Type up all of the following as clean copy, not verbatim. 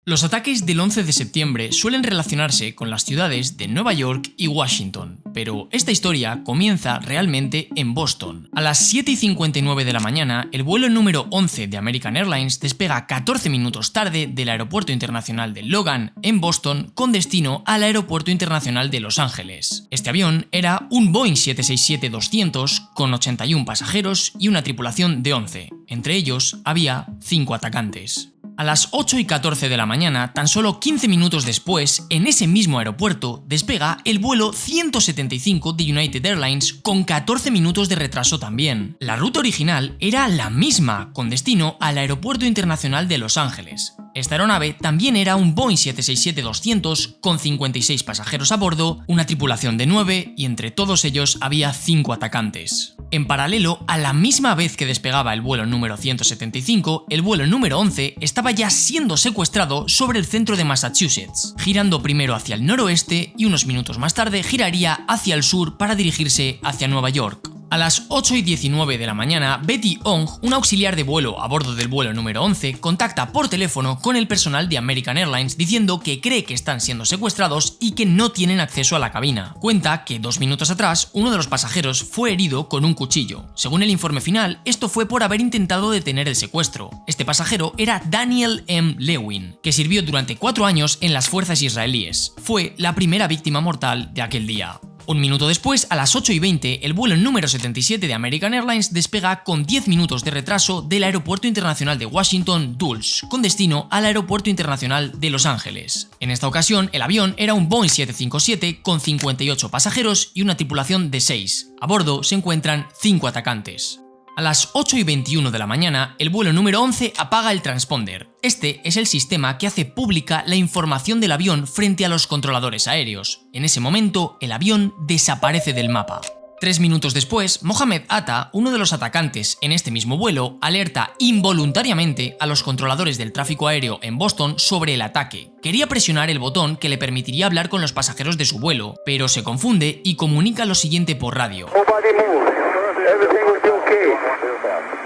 Los ataques del 11 de septiembre suelen relacionarse con las ciudades de Nueva York y Washington, pero esta historia comienza realmente en Boston. A las 7:59 de la mañana, el vuelo número 11 de American Airlines despega 14 minutos tarde del Aeropuerto Internacional de Logan, en Boston, con destino al Aeropuerto Internacional de Los Ángeles. Este avión era un Boeing 767-200 con 81 pasajeros y una tripulación de 11. Entre ellos había 5 atacantes. A las 8:14 de la mañana, tan solo 15 minutos después, en ese mismo aeropuerto, despega el vuelo 175 de United Airlines con 14 minutos de retraso también. La ruta original era la misma, con destino al Aeropuerto Internacional de Los Ángeles. Esta aeronave también era un Boeing 767-200 con 56 pasajeros a bordo, una tripulación de 9 y entre todos ellos había 5 atacantes. En paralelo, a la misma vez que despegaba el vuelo número 175, el vuelo número 11 estaba ya siendo secuestrado sobre el centro de Massachusetts, girando primero hacia el noroeste y unos minutos más tarde giraría hacia el sur para dirigirse hacia Nueva York. A las 8:19 de la mañana, Betty Ong, un auxiliar de vuelo a bordo del vuelo número 11, contacta por teléfono con el personal de American Airlines diciendo que cree que están siendo secuestrados y que no tienen acceso a la cabina. Cuenta que 2 minutos atrás, uno de los pasajeros fue herido con un cuchillo. Según el informe final, esto fue por haber intentado detener el secuestro. Este pasajero era Daniel M. Lewin, que sirvió durante 4 años en las fuerzas israelíes. Fue la primera víctima mortal de aquel día. Un minuto después, a las 8:20, el vuelo número 77 de American Airlines despega con 10 minutos de retraso del Aeropuerto Internacional de Washington, Dulles, con destino al Aeropuerto Internacional de Los Ángeles. En esta ocasión, el avión era un Boeing 757 con 58 pasajeros y una tripulación de 6. A bordo se encuentran 5 atacantes. A las 8:21 de la mañana, el vuelo número 11 apaga el transponder. Este es el sistema que hace pública la información del avión frente a los controladores aéreos. En ese momento, el avión desaparece del mapa. 3 minutos después, Mohamed Atta, uno de los atacantes en este mismo vuelo, alerta involuntariamente a los controladores del tráfico aéreo en Boston sobre el ataque. Quería presionar el botón que le permitiría hablar con los pasajeros de su vuelo, pero se confunde y comunica lo siguiente por radio.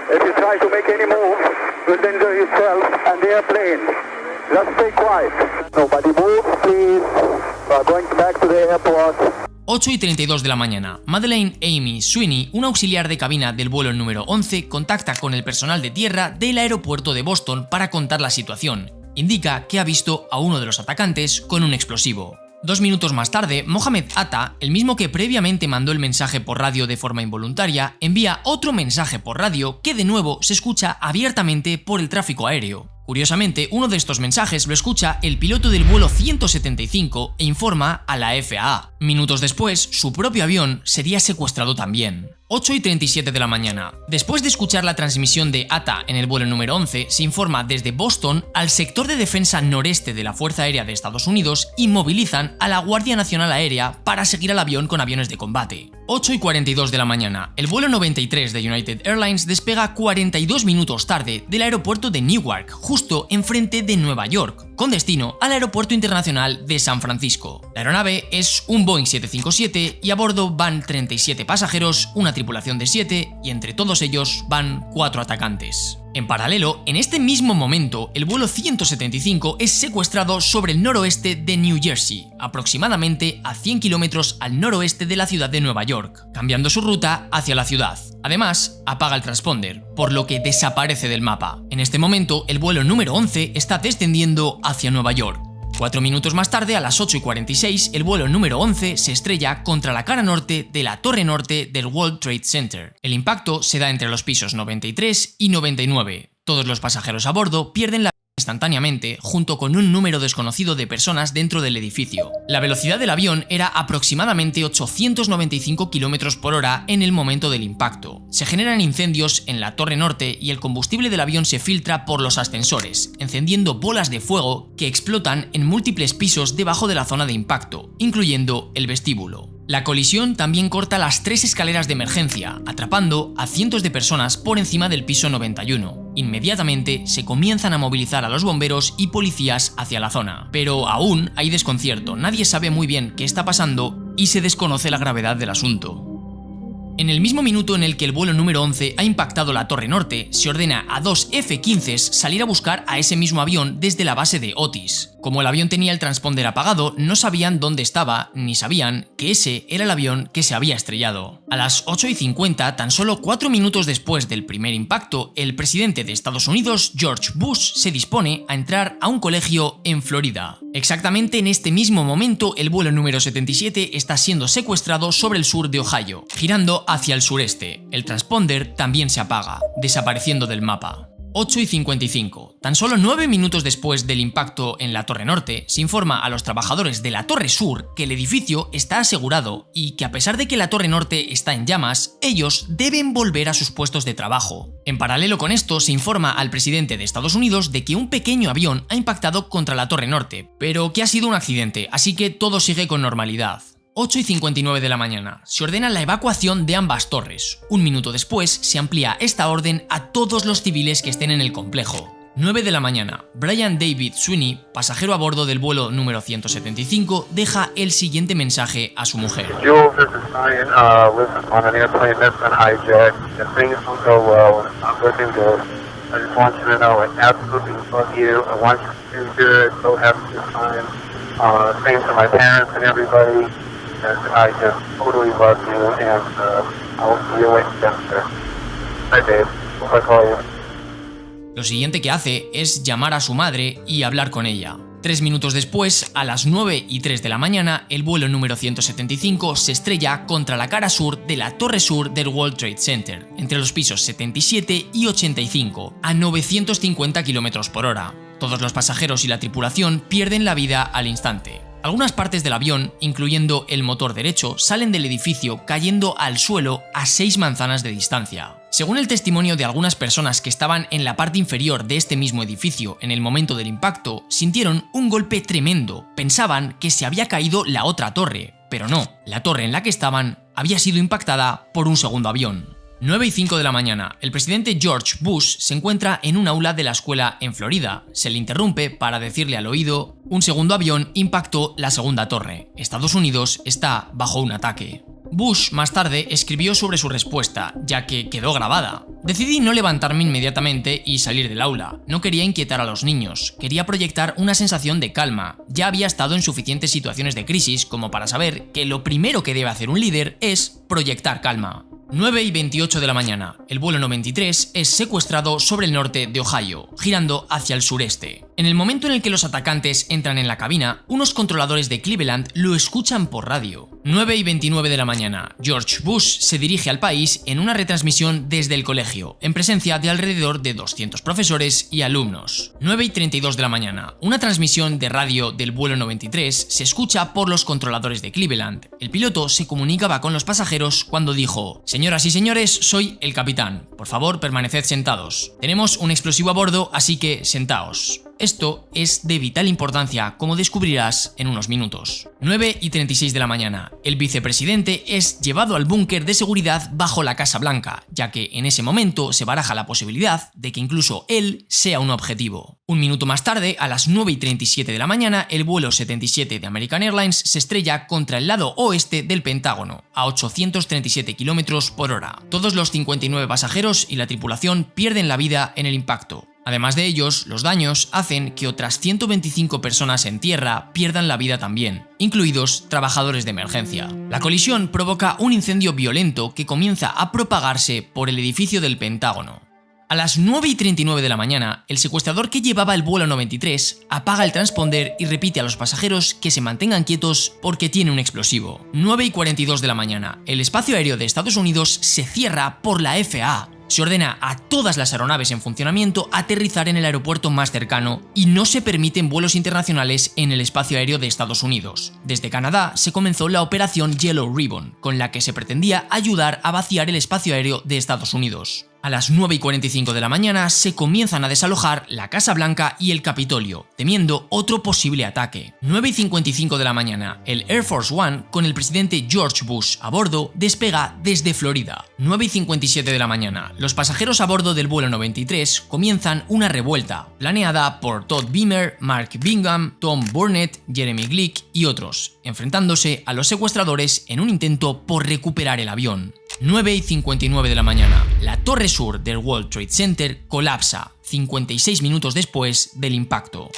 If you try to make any move, you'll injure yourself and the airplane. Just stay quiet. Nobody move, please. We are going back to the airport. 8:32 de la mañana, Madeleine Amy Sweeney, un auxiliar de cabina del vuelo número 11, contacta con el personal de tierra del aeropuerto de Boston para contar la situación. Indica que ha visto a uno de los atacantes con un explosivo. 2 minutos más tarde, Mohamed Atta, el mismo que previamente mandó el mensaje por radio de forma involuntaria, envía otro mensaje por radio que de nuevo se escucha abiertamente por el tráfico aéreo. Curiosamente, uno de estos mensajes lo escucha el piloto del vuelo 175 e informa a la FAA. Minutos después, su propio avión sería secuestrado también. 8:37 de la mañana. Después de escuchar la transmisión de Atta en el vuelo número 11, se informa desde Boston al sector de defensa noreste de la Fuerza Aérea de Estados Unidos y movilizan a la Guardia Nacional Aérea para seguir al avión con aviones de combate. 8:42 de la mañana. El vuelo 93 de United Airlines despega 42 minutos tarde del aeropuerto de Newark, justo enfrente de Nueva York, con destino al Aeropuerto Internacional de San Francisco. La aeronave es un Boeing 757 y a bordo van 37 pasajeros, una tripulación de 7 y entre todos ellos van 4 atacantes. En paralelo, en este mismo momento, el vuelo 175 es secuestrado sobre el noroeste de New Jersey, aproximadamente a 100 kilómetros al noroeste de la ciudad de Nueva York, cambiando su ruta hacia la ciudad. Además, apaga el transponder, por lo que desaparece del mapa. En este momento, el vuelo número 11 está descendiendo hacia Nueva York. 4 minutos más tarde, a las 8:46, el vuelo número 11 se estrella contra la cara norte de la torre norte del World Trade Center. El impacto se da entre los pisos 93 y 99. Todos los pasajeros a bordo pierden la vida instantáneamente, junto con un número desconocido de personas dentro del edificio. La velocidad del avión era aproximadamente 895 km por hora en el momento del impacto. Se generan incendios en la torre norte y el combustible del avión se filtra por los ascensores, encendiendo bolas de fuego que explotan en múltiples pisos debajo de la zona de impacto, incluyendo el vestíbulo. La colisión también corta las 3 escaleras de emergencia, atrapando a cientos de personas por encima del piso 91. Inmediatamente se comienzan a movilizar a los bomberos y policías hacia la zona. Pero aún hay desconcierto, nadie sabe muy bien qué está pasando y se desconoce la gravedad del asunto. En el mismo minuto en el que el vuelo número 11 ha impactado la Torre Norte, se ordena a 2 F-15s salir a buscar a ese mismo avión desde la base de Otis. Como el avión tenía el transponder apagado, no sabían dónde estaba, ni sabían que ese era el avión que se había estrellado. A las 8:50, tan solo 4 minutos después del primer impacto, el presidente de Estados Unidos, George Bush, se dispone a entrar a un colegio en Florida. Exactamente en este mismo momento, el vuelo número 77 está siendo secuestrado sobre el sur de Ohio, girando hacia el sureste. El transponder también se apaga, desapareciendo del mapa. 8:55. Tan solo 9 minutos después del impacto en la Torre Norte, se informa a los trabajadores de la Torre Sur que el edificio está asegurado y que a pesar de que la Torre Norte está en llamas, ellos deben volver a sus puestos de trabajo. En paralelo con esto, se informa al presidente de Estados Unidos de que un pequeño avión ha impactado contra la Torre Norte, pero que ha sido un accidente, así que todo sigue con normalidad. 8:59 de la mañana. Se ordena la evacuación de ambas torres. Un minuto después, se amplía esta orden a todos los civiles que estén en el complejo. 9 de la mañana. Brian David Sweeney, pasajero a bordo del vuelo número 175, deja el siguiente mensaje a su mujer. Jules, this is Brian. On an airplane that's been hijacked. If things don't go well, it's not looking good. I just want you to know I absolutely love you. I want you to do good. So happy this time. Same to my parents and everybody. I just totally love you, and I will see you later. Bye, babe. Hope I call you. Lo siguiente que hace es llamar a su madre y hablar con ella. 3 minutos después, a las 9:03 de la mañana, el vuelo número 175 se estrella contra la cara sur de la torre sur del World Trade Center, entre los pisos 77 y 85, a 950 km por hora. Todos los pasajeros y la tripulación pierden la vida al instante. Algunas partes del avión, incluyendo el motor derecho, salen del edificio cayendo al suelo a 6 manzanas de distancia. Según el testimonio de algunas personas que estaban en la parte inferior de este mismo edificio en el momento del impacto, sintieron un golpe tremendo. Pensaban que se había caído la otra torre, pero no, la torre en la que estaban había sido impactada por un segundo avión. 9:05 de la mañana. El presidente George Bush se encuentra en un aula de la escuela en Florida. Se le interrumpe para decirle al oído: un segundo avión impactó la segunda torre. Estados Unidos está bajo un ataque. Bush más tarde escribió sobre su respuesta, ya que quedó grabada. Decidí no levantarme inmediatamente y salir del aula. No quería inquietar a los niños, quería proyectar una sensación de calma. Ya había estado en suficientes situaciones de crisis como para saber que lo primero que debe hacer un líder es proyectar calma. 9:28 de la mañana. El vuelo 93 es secuestrado sobre el norte de Ohio, girando hacia el sureste. En el momento en el que los atacantes entran en la cabina, unos controladores de Cleveland lo escuchan por radio. 9:29 de la mañana. George Bush se dirige al país en una retransmisión desde el colegio, en presencia de alrededor de 200 profesores y alumnos. 9:32 de la mañana. Una transmisión de radio del vuelo 93 se escucha por los controladores de Cleveland. El piloto se comunicaba con los pasajeros cuando dijo: "Señoras y señores, soy el capitán. Por favor, permaneced sentados. Tenemos un explosivo a bordo, así que sentaos". Esto es de vital importancia, como descubrirás en unos minutos. 9:36 de la mañana. El vicepresidente es llevado al búnker de seguridad bajo la Casa Blanca, ya que en ese momento se baraja la posibilidad de que incluso él sea un objetivo. Un minuto más tarde, a las 9:37 de la mañana, el vuelo 77 de American Airlines se estrella contra el lado oeste del Pentágono, a 837 km por hora. Todos los 59 pasajeros y la tripulación pierden la vida en el impacto. Además de ellos, los daños hacen que otras 125 personas en tierra pierdan la vida también, incluidos trabajadores de emergencia. La colisión provoca un incendio violento que comienza a propagarse por el edificio del Pentágono. A las 9:39 de la mañana, el secuestrador que llevaba el vuelo 93 apaga el transponder y repite a los pasajeros que se mantengan quietos porque tiene un explosivo. 9:42 de la mañana, el espacio aéreo de Estados Unidos se cierra por la FAA. Se ordena a todas las aeronaves en funcionamiento aterrizar en el aeropuerto más cercano y no se permiten vuelos internacionales en el espacio aéreo de Estados Unidos. Desde Canadá se comenzó la operación Yellow Ribbon, con la que se pretendía ayudar a vaciar el espacio aéreo de Estados Unidos. A las 9:45 de la mañana se comienzan a desalojar la Casa Blanca y el Capitolio, temiendo otro posible ataque. 9:55 de la mañana, el Air Force One, con el presidente George Bush a bordo, despega desde Florida. 9:57 de la mañana, los pasajeros a bordo del vuelo 93 comienzan una revuelta, planeada por Todd Beamer, Mark Bingham, Tom Burnett, Jeremy Glick y otros, enfrentándose a los secuestradores en un intento por recuperar el avión. 9:59 de la mañana, la torre sur del World Trade Center colapsa 56 minutos después del impacto.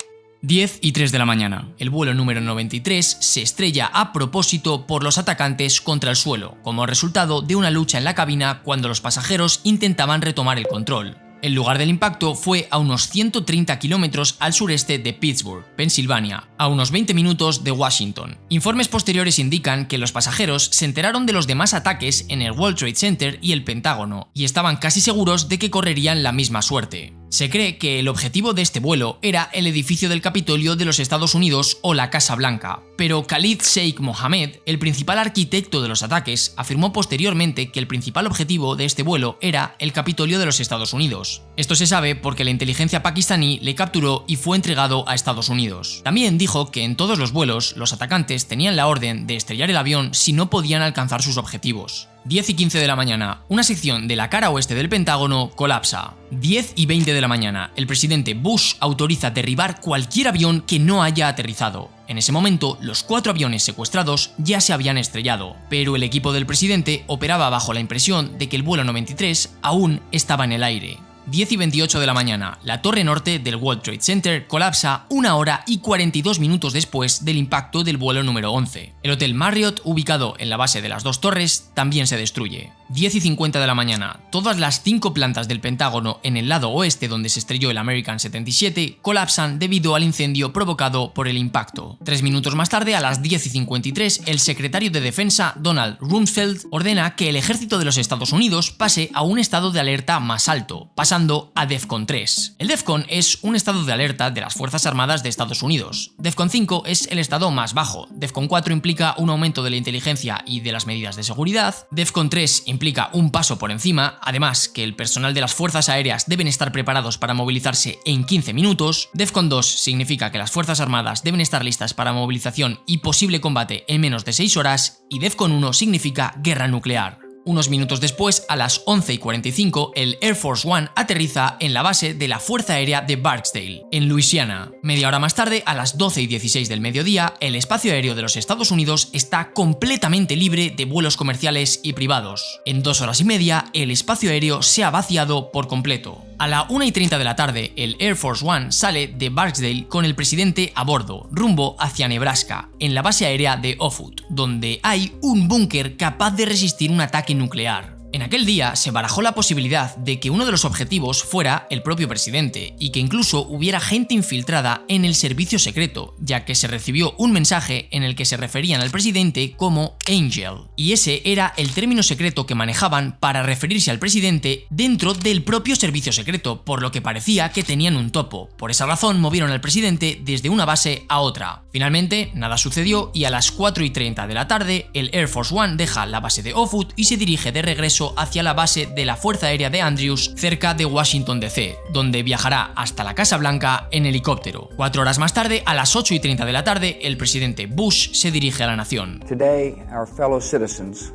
10:03 de la mañana, el vuelo número 93 se estrella a propósito por los atacantes contra el suelo, como resultado de una lucha en la cabina cuando los pasajeros intentaban retomar el control. El lugar del impacto fue a unos 130 kilómetros al sureste de Pittsburgh, Pensilvania, a unos 20 minutos de Washington. Informes posteriores indican que los pasajeros se enteraron de los demás ataques en el World Trade Center y el Pentágono, y estaban casi seguros de que correrían la misma suerte. Se cree que el objetivo de este vuelo era el edificio del Capitolio de los Estados Unidos o la Casa Blanca, pero Khalid Sheikh Mohammed, el principal arquitecto de los ataques, afirmó posteriormente que el principal objetivo de este vuelo era el Capitolio de los Estados Unidos. Esto se sabe porque la inteligencia pakistaní le capturó y fue entregado a Estados Unidos. También dijo que en todos los vuelos los atacantes tenían la orden de estrellar el avión si no podían alcanzar sus objetivos. 10:15 de la mañana, una sección de la cara oeste del Pentágono colapsa. 10:20 de la mañana, el presidente Bush autoriza derribar cualquier avión que no haya aterrizado. En ese momento, los 4 aviones secuestrados ya se habían estrellado, pero el equipo del presidente operaba bajo la impresión de que el vuelo 93 aún estaba en el aire. 10:28 de la mañana, la torre norte del World Trade Center colapsa 1 hora y 42 minutos después del impacto del vuelo número 11. El Hotel Marriott, ubicado en la base de las 2 torres, también se destruye. 10:50 de la mañana, todas las 5 plantas del Pentágono en el lado oeste donde se estrelló el American 77 colapsan debido al incendio provocado por el impacto. 3 minutos más tarde, a las 10:53, el secretario de Defensa, Donald Rumsfeld, ordena que el ejército de los Estados Unidos pase a un estado de alerta más alto, pasando a DEFCON 3. El DEFCON es un estado de alerta de las Fuerzas Armadas de Estados Unidos. DEFCON 5 es el estado más bajo. DEFCON 4 implica un aumento de la inteligencia y de las medidas de seguridad. DEFCON 3 implica un paso por encima, además que el personal de las fuerzas aéreas deben estar preparados para movilizarse en 15 minutos. DEFCON 2 significa que las Fuerzas Armadas deben estar listas para movilización y posible combate en menos de 6 horas. Y DEFCON 1 significa guerra nuclear. Unos minutos después, a las 11:45, el Air Force One aterriza en la base de la Fuerza Aérea de Barksdale, en Luisiana. Media hora más tarde, a las 12:16 del mediodía, el espacio aéreo de los Estados Unidos está completamente libre de vuelos comerciales y privados. En 2 horas y media, el espacio aéreo se ha vaciado por completo. A la 1:30 de la tarde, el Air Force One sale de Barksdale con el presidente a bordo, rumbo hacia Nebraska, en la base aérea de Offutt, donde hay un búnker capaz de resistir un ataque nuclear. En aquel día se barajó la posibilidad de que uno de los objetivos fuera el propio presidente y que incluso hubiera gente infiltrada en el servicio secreto, ya que se recibió un mensaje en el que se referían al presidente como Angel, y ese era el término secreto que manejaban para referirse al presidente dentro del propio servicio secreto, por lo que parecía que tenían un topo. Por esa razón movieron al presidente desde una base a otra. Finalmente, nada sucedió y a las 4:30 de la tarde, el Air Force One deja la base de Offutt y se dirige de regreso hacia la base de la Fuerza Aérea de Andrews, cerca de Washington DC, donde viajará hasta la Casa Blanca en helicóptero. 4 horas más tarde, a las 8:30 de la tarde, el presidente Bush se dirige a la nación. Today, our fellow citizens.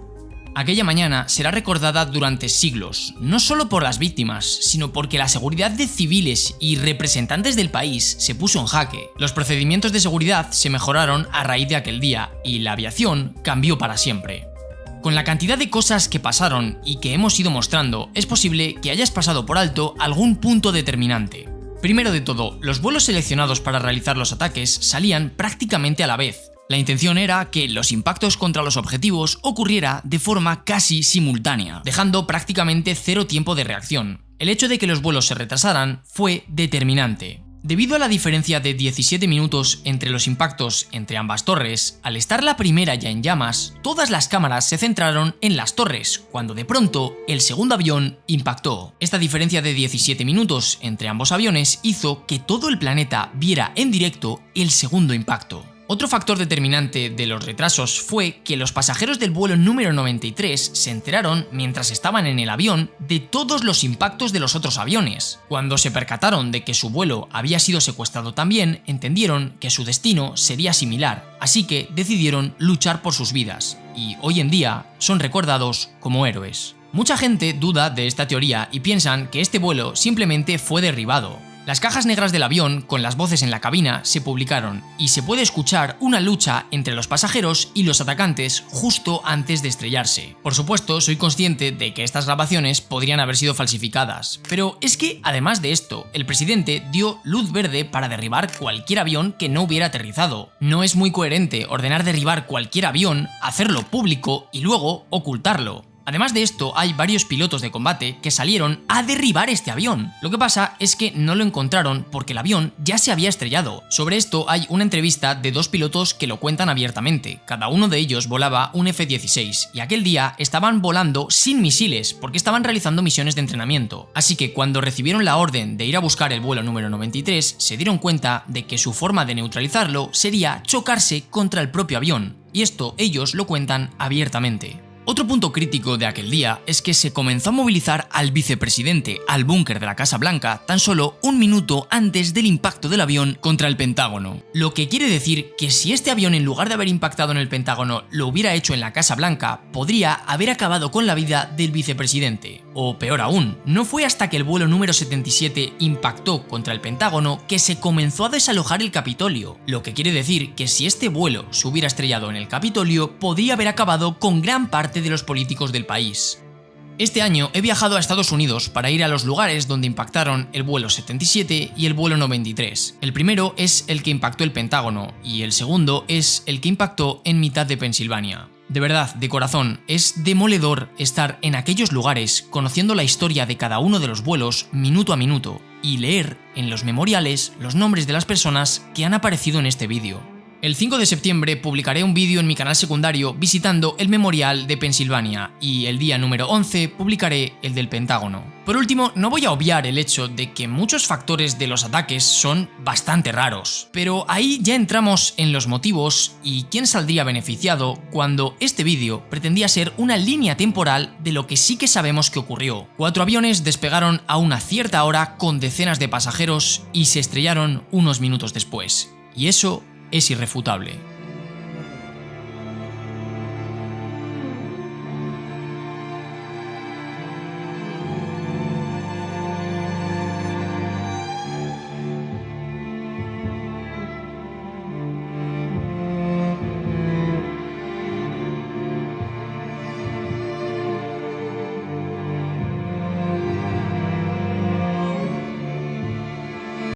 Aquella mañana será recordada durante siglos, no solo por las víctimas, sino porque la seguridad de civiles y representantes del país se puso en jaque. Los procedimientos de seguridad se mejoraron a raíz de aquel día y la aviación cambió para siempre. Con la cantidad de cosas que pasaron y que hemos ido mostrando, es posible que hayas pasado por alto algún punto determinante. Primero de todo, los vuelos seleccionados para realizar los ataques salían prácticamente a la vez. La intención era que los impactos contra los objetivos ocurriera de forma casi simultánea, dejando prácticamente 0 tiempo de reacción. El hecho de que los vuelos se retrasaran fue determinante. Debido a la diferencia de 17 minutos entre los impactos entre ambas torres, al estar la primera ya en llamas, todas las cámaras se centraron en las torres, cuando de pronto el segundo avión impactó. Esta diferencia de 17 minutos entre ambos aviones hizo que todo el planeta viera en directo el segundo impacto. Otro factor determinante de los retrasos fue que los pasajeros del vuelo número 93 se enteraron, mientras estaban en el avión, de todos los impactos de los otros aviones. Cuando se percataron de que su vuelo había sido secuestrado también, entendieron que su destino sería similar, así que decidieron luchar por sus vidas, y hoy en día son recordados como héroes. Mucha gente duda de esta teoría y piensan que este vuelo simplemente fue derribado. Las cajas negras del avión, con las voces en la cabina, se publicaron y se puede escuchar una lucha entre los pasajeros y los atacantes justo antes de estrellarse. Por supuesto, soy consciente de que estas grabaciones podrían haber sido falsificadas, pero es que, además de esto, el presidente dio luz verde para derribar cualquier avión que no hubiera aterrizado. No es muy coherente ordenar derribar cualquier avión, hacerlo público y luego ocultarlo. Además de esto, hay varios pilotos de combate que salieron a derribar este avión. Lo que pasa es que no lo encontraron porque el avión ya se había estrellado. Sobre esto hay una entrevista de dos pilotos que lo cuentan abiertamente. Cada uno de ellos volaba un F-16 y aquel día estaban volando sin misiles porque estaban realizando misiones de entrenamiento. Así que cuando recibieron la orden de ir a buscar el vuelo número 93, se dieron cuenta de que su forma de neutralizarlo sería chocarse contra el propio avión. Y esto ellos lo cuentan abiertamente. Otro punto crítico de aquel día es que se comenzó a movilizar al vicepresidente al búnker de la Casa Blanca tan solo un minuto antes del impacto del avión contra el Pentágono. Lo que quiere decir que si este avión, en lugar de haber impactado en el Pentágono, lo hubiera hecho en la Casa Blanca, podría haber acabado con la vida del vicepresidente. O peor aún, no fue hasta que el vuelo número 77 impactó contra el Pentágono que se comenzó a desalojar el Capitolio. Lo que quiere decir que si este vuelo se hubiera estrellado en el Capitolio, podría haber acabado con gran parte de los políticos del país. Este año he viajado a Estados Unidos para ir a los lugares donde impactaron el vuelo 77 y el vuelo 93. El primero es el que impactó el Pentágono y el segundo es el que impactó en mitad de Pensilvania. De verdad, de corazón, es demoledor estar en aquellos lugares conociendo la historia de cada uno de los vuelos minuto a minuto y leer en los memoriales los nombres de las personas que han aparecido en este vídeo. El 5 de septiembre publicaré un vídeo en mi canal secundario visitando el memorial de Pensilvania y el día número 11 publicaré el del Pentágono. Por último, no voy a obviar el hecho de que muchos factores de los ataques son bastante raros, pero ahí ya entramos en los motivos y quién saldría beneficiado cuando este vídeo pretendía ser una línea temporal de lo que sí que sabemos que ocurrió. 4 aviones despegaron a una cierta hora con decenas de pasajeros y se estrellaron unos minutos después. Y eso es irrefutable.